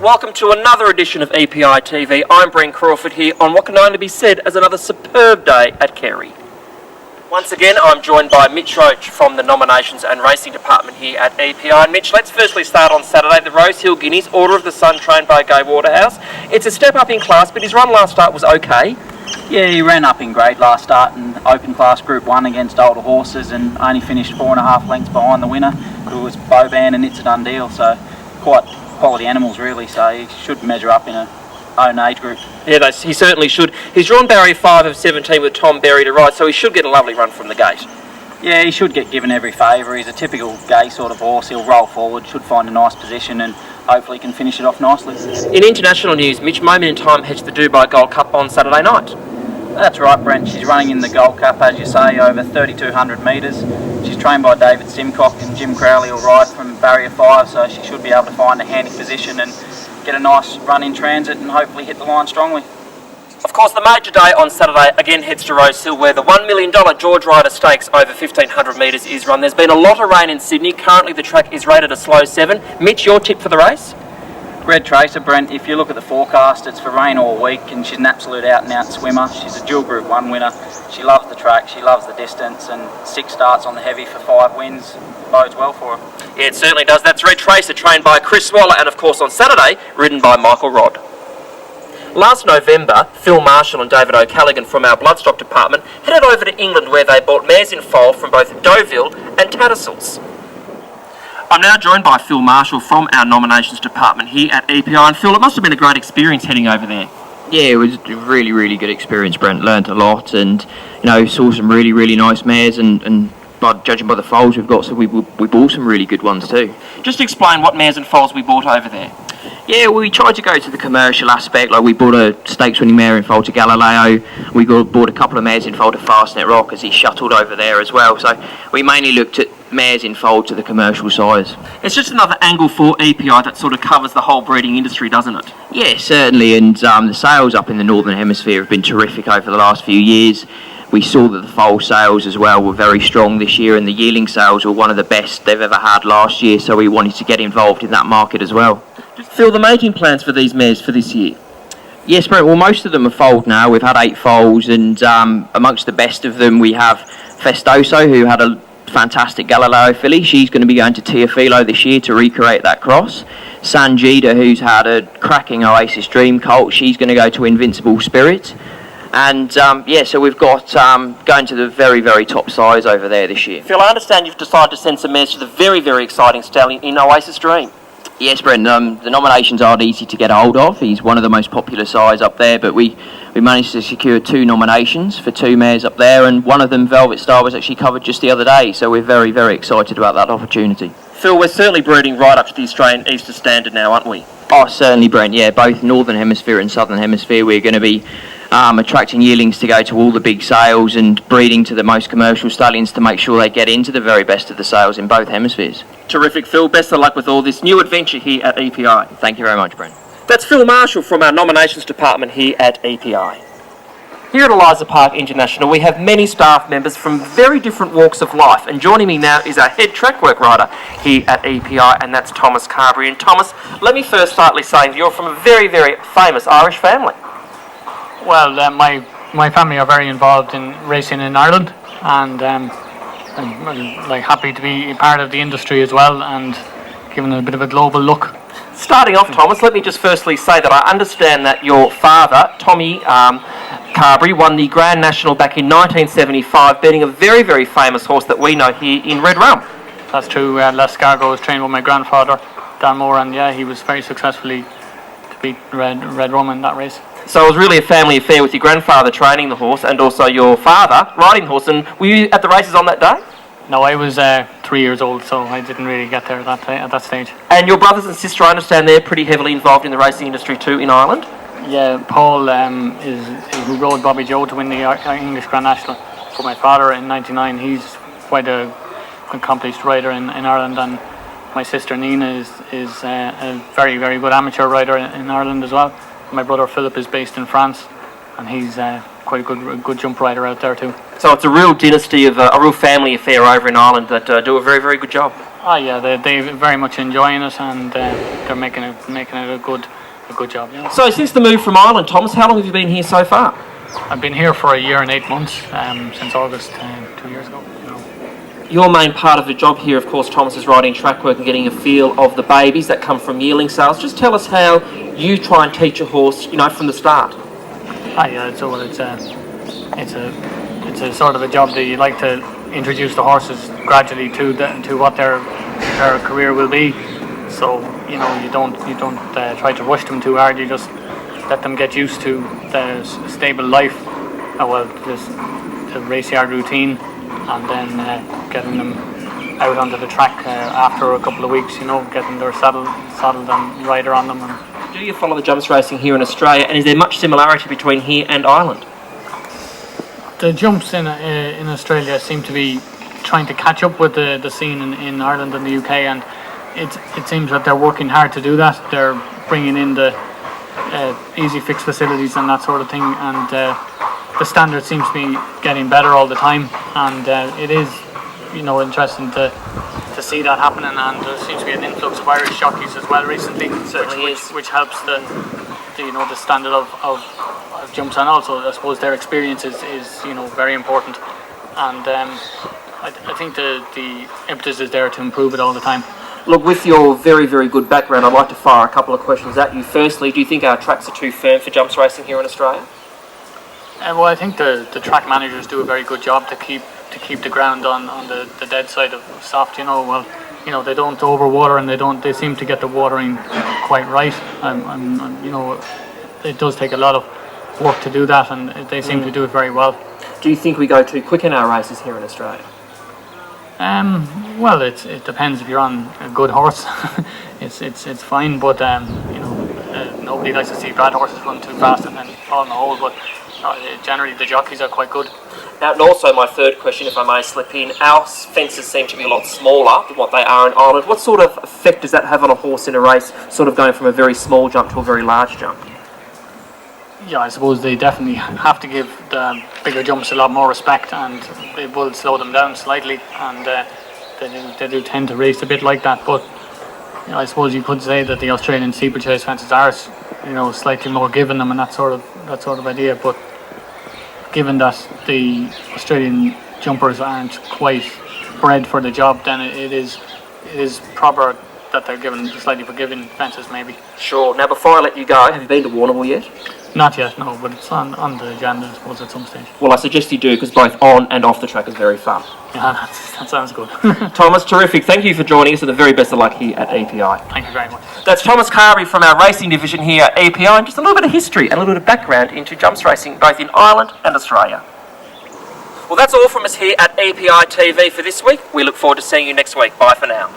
welcome to another edition of Epi TV. I'm Brent Crawford here on what can only be said as another superb day at Kerry. Once again, I'm joined by Mitch Roach from the Nominations and Racing Department here at EPI. And Mitch, let's firstly start on Saturday, the Rosehill Guineas, Order of the Sun, trained by Gai Waterhouse. It's a step up in class, but his run last start was okay. Yeah, he ran up in grade last start in open class Group 1 against older horses and only finished 4.5 lengths behind the winner, who was Boban and It's a Done Deal, so quite quality animals really, so he should measure up in a own age group. Yeah, he certainly should. He's drawn barrier 5 of 17 with Tom Berry to ride, so he should get a lovely run from the gate. Yeah, he should get given every favour. He's a typical Gay sort of horse. He'll roll forward, should find a nice position and hopefully can finish it off nicely. In international news, Mitch, Moment in Time heads the Dubai Gold Cup on Saturday night. That's right, Brent. She's running in the Gold Cup, as you say, over 3,200 metres. She's trained by David Simcock, and Jim Crowley will ride from barrier 5, so she should be able to find a handy position and get a nice run in transit and hopefully hit the line strongly. Of course, the major day on Saturday again heads to Rosehill, where the $1 million George Ryder Stakes over 1,500 metres is run. There's been a lot of rain in Sydney. Currently the track is rated a slow 7. Mitch, your tip for the race? Red Tracer, Brent, if you look at the forecast, it's for rain all week and she's an absolute out and out swimmer. She's a dual Group 1 winner. She loves the track, she loves the distance, and 6 starts on the heavy for 5 wins bodes well for her. Yeah, it certainly does. That's Red Tracer, trained by Chris Waller, and of course on Saturday, ridden by Michael Rodd. Last November, Phil Marshall and David O'Callaghan from our bloodstock department headed over to England, where they bought mares in foal from both Deauville and Tattersalls. I'm now joined by Phil Marshall from our Nominations Department here at EPI. And Phil, it must have been a great experience heading over there. Yeah, it was a really good experience, Brent. Learned a lot and, saw some really nice mares and by judging by the foals we've got, so we bought some really good ones too. Just explain what mares and foals we bought over there. Yeah, we tried to go to the commercial aspect, like we bought a stakes-winning mare in foal to Galileo, we bought a couple of mares in foal to Fastnet Rock as he shuttled over there as well, so we mainly looked at mares in foal to the commercial size. It's just another angle for EPI that sort of covers the whole breeding industry, doesn't it? Yeah, certainly, and the sales up in the Northern Hemisphere have been terrific over the last few years. We saw that the foal sales as well were very strong this year, and the yearling sales were one of the best they've ever had last year, so we wanted to get involved in that market as well. Just Phil, the mating plans for these mares for this year? Yes, Brent, well most of them are foaled now. We've had 8 foals, and amongst the best of them we have Festoso, who had a fantastic Galileo filly. She's going to be going to Teofilo this year to recreate that cross. Sanjita, who's had a cracking Oasis Dream colt, she's going to go to Invincible Spirit. And so we've got going to the very top size over there this year. Phil, I understand you've decided to send some mares to the very exciting stallion in Oasis Dream. Yes, Brent, the nominations aren't easy to get a hold of. He's one of the most popular sires up there, but we managed to secure 2 nominations for 2 mares up there, and one of them, Velvet Star, was actually covered just the other day, so we're very excited about that opportunity. Phil, we're certainly breeding right up to the Australian Easter standard now, aren't we? Oh, certainly, Brent, yeah, both Northern Hemisphere and Southern Hemisphere, we're going to be attracting yearlings to go to all the big sales and breeding to the most commercial stallions to make sure they get into the very best of the sales in both hemispheres. Terrific, Phil. Best of luck with all this new adventure here at EPI. Thank you very much, Brent. That's Phil Marshall from our Nominations Department here at EPI. Here at Eliza Park International, we have many staff members from very different walks of life, and joining me now is our head track work rider here at EPI, and that's Thomas Carberry. And Thomas, let me first start by saying you're from a very famous Irish family. Well, my family are very involved in racing in Ireland, and I'm happy to be a part of the industry as well and given a bit of a global look. Starting off, Thomas, let me just firstly say that I understand that your father, Tommy Carberry, won the Grand National back in 1975, beating a very famous horse that we know here in Red Rum. That's true. Lascargo was trained with my grandfather, Dan Moore, and yeah, he was very successfully to beat Red Rum in that race. So it was really a family affair with your grandfather training the horse and also your father riding the horse. And were you at the races on that day? No, I was 3 years old, so I didn't really get there at that stage. And your brothers and sister, I understand they're pretty heavily involved in the racing industry too in Ireland? Yeah, Paul is who rode Bobby Joe to win the English Grand National for my father in '99. He's quite a accomplished rider in Ireland, and my sister Nina is a very good amateur rider in Ireland as well. My brother Philip is based in France, and he's quite a good jump rider out there too. So it's a real dynasty of a real family affair over in Ireland that do a very good job. Oh yeah, they're very much enjoying it, and they're making it a good job. Yeah. So since the move from Ireland, Thomas, how long have you been here so far? I've been here for 1 year and 8 months, since August 2 years ago. Your main part of the job here, of course, Thomas, is riding track work and getting a feel of the babies that come from yearling sales. Just tell us how you try and teach a horse, from the start. Ah, yeah, so it's a sort of a job that you like to introduce the horses gradually to what their career will be. So you don't try to rush them too hard. You just let them get used to the stable life, the race yard routine, and then getting them out onto the track after a couple of weeks. Getting their saddled and rider on them. Do you follow the jumps racing here in Australia, and is there much similarity between here and Ireland? The jumps in Australia seem to be trying to catch up with the scene in Ireland and the UK, and it seems that they're working hard to do that. They're bringing in the easy fix facilities and that sort of thing, and the standard seems to be getting better all the time, and it is interesting to see that happening, and there seems to be an influx of Irish jockeys as well recently, which helps the standard of jumps, and also I suppose their experience is very important, and I think the impetus is there to improve it all the time. Look, with your very, very good background, I'd like to fire a couple of questions at you. Firstly, do you think our tracks are too firm for jumps racing here in Australia? Well, I think the track managers do a very good job to keep the ground on the dead side of soft. They don't overwater, and they seem to get the watering quite right. It does take a lot of work to do that, and they seem to do it very well. Do you think we go too quick in our races here in Australia? Well, it depends. If you're on a good horse, it's fine. But nobody likes to see bad horses run too fast and then fall in the hole. But generally, the jockeys are quite good. And also, my third question, if I may slip in, our fences seem to be a lot smaller than what they are in Ireland. What sort of effect does that have on a horse in a race, sort of going from a very small jump to a very large jump? Yeah, I suppose they definitely have to give the bigger jumps a lot more respect, and it will slow them down slightly, and they do tend to race a bit like that. But I suppose you could say that the Australian steeplechase fences are slightly more given them, and that sort of idea. But given that the Australian jumpers aren't quite bred for the job, then it is proper that they're given slightly forgiving fences, maybe. Sure. Now, before I let you go, have you been to Warrnambool yet? Not yet, no, but it's on the agenda, I suppose, at some stage. Well, I suggest you do, because both on and off the track is very fun. Yeah, that sounds good. Thomas, terrific. Thank you for joining us, and the very best of luck here at EPI. Thank you very much. That's Thomas Carberry from our racing division here at EPI, and just a little bit of history and a little bit of background into jumps racing, both in Ireland and Australia. Well, that's all from us here at EPI TV for this week. We look forward to seeing you next week. Bye for now.